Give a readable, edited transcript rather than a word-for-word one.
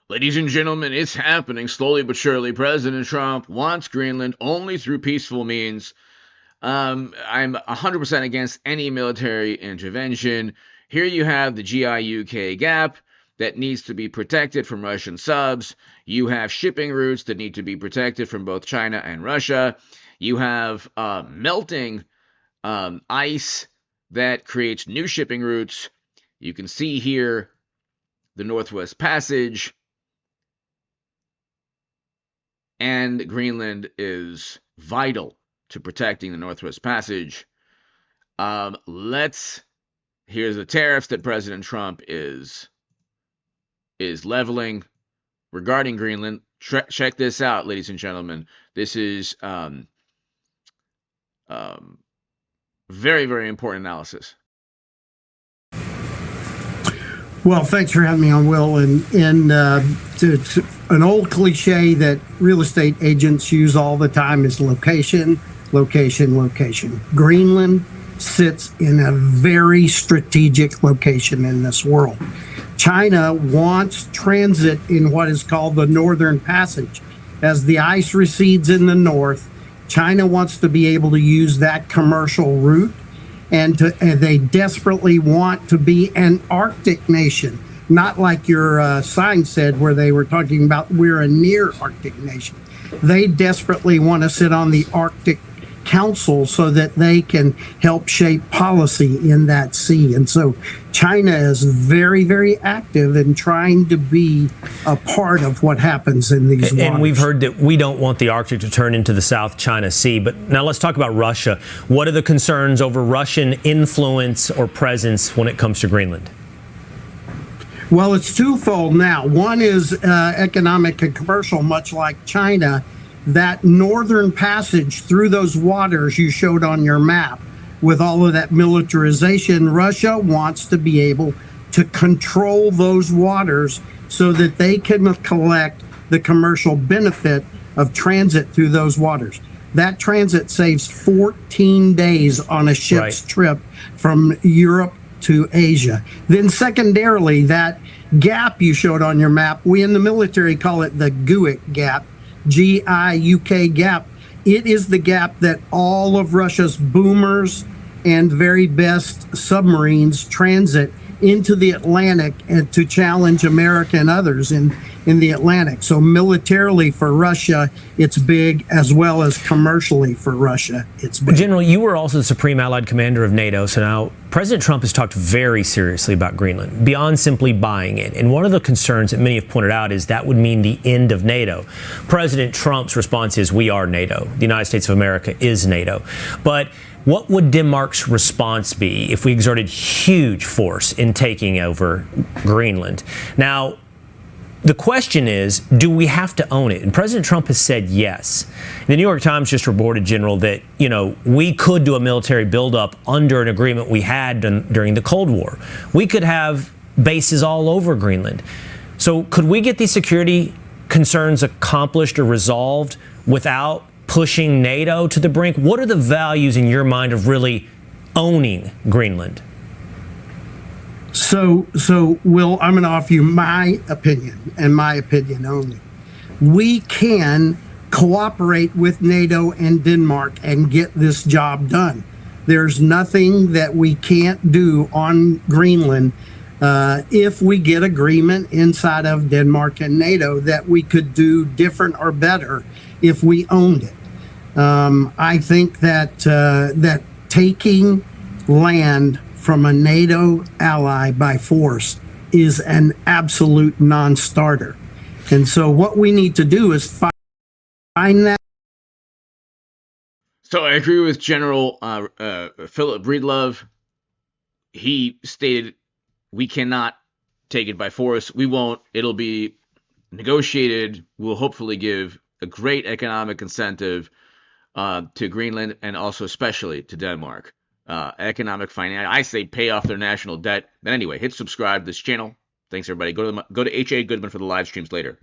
Ladies and gentlemen, it's happening slowly but surely. President Trump wants Greenland only through peaceful means. I'm 100% against any military intervention. Here you have the GIUK gap that needs to be protected from Russian subs. You have shipping routes that need to be protected from both China and Russia. You have melting ice that creates new shipping routes. You can see here the Northwest Passage, and Greenland is vital to protecting the Northwest Passage. Here's the tariffs that President Trump is leveling regarding Greenland. Check this out, ladies and gentlemen. This is very, very important analysis. Well, thanks for having me on, Will. And an old cliche that real estate agents use all the time is location, location, location. Greenland sits in a very strategic location in this world. China wants transit in what is called the Northern Passage. As the ice recedes in the north, China wants to be able to use that commercial route, and they desperately want to be an Arctic nation, not like your sign said where they were talking about we're a near Arctic nation. They desperately want to sit on the Arctic Council so that they can help shape policy in that sea. And so China is very, very active in trying to be a part of what happens in these waters. And we've heard that we don't want the Arctic to turn into the South China Sea. But now let's talk about Russia. What are the concerns over Russian influence or presence when it comes to Greenland? Well, it's twofold now. One is economic and commercial, much like China. That northern passage through those waters you showed on your map, with all of that militarization, Russia wants to be able to control those waters so that they can collect the commercial benefit of transit through those waters. That transit saves 14 days on a ship's trip from Europe to Asia. Then secondarily, that gap you showed on your map, we in the military call it the GUIK gap, GIUK gap. It is the gap that all of Russia's boomers and very best submarines transit into the Atlantic and to challenge America and others in the Atlantic. So militarily for Russia, it's big, as well as commercially for Russia, it's big. General, you were also the Supreme Allied Commander of NATO, so now President Trump has talked very seriously about Greenland, beyond simply buying it. And one of the concerns that many have pointed out is that would mean the end of NATO. President Trump's response is, we are NATO. The United States of America is NATO. But what would Denmark's response be if we exerted huge force in taking over Greenland? Now, the question is, do we have to own it? And President Trump has said yes. The New York Times just reported, General, that, we could do a military buildup under an agreement we had during the Cold War. We could have bases all over Greenland. So could we get these security concerns accomplished or resolved without pushing NATO to the brink? What are the values in your mind of really owning Greenland? So Will, I'm going to offer you my opinion, and my opinion only. We can cooperate with NATO and Denmark and get this job done. There's nothing that we can't do on Greenland if we get agreement inside of Denmark and NATO that we could do different or better if we owned it. I think that taking land from a NATO ally by force is an absolute non-starter. And so what we need to do is find that. So I agree with General Philip Breedlove. He stated we cannot take it by force. We won't. It'll be negotiated. We'll hopefully give a great economic incentive to Greenland, and also especially to Denmark. Economic finance. I say pay off their national debt. But anyway, hit subscribe to this channel. Thanks everybody. Go to H.A. Goodman for the live streams later.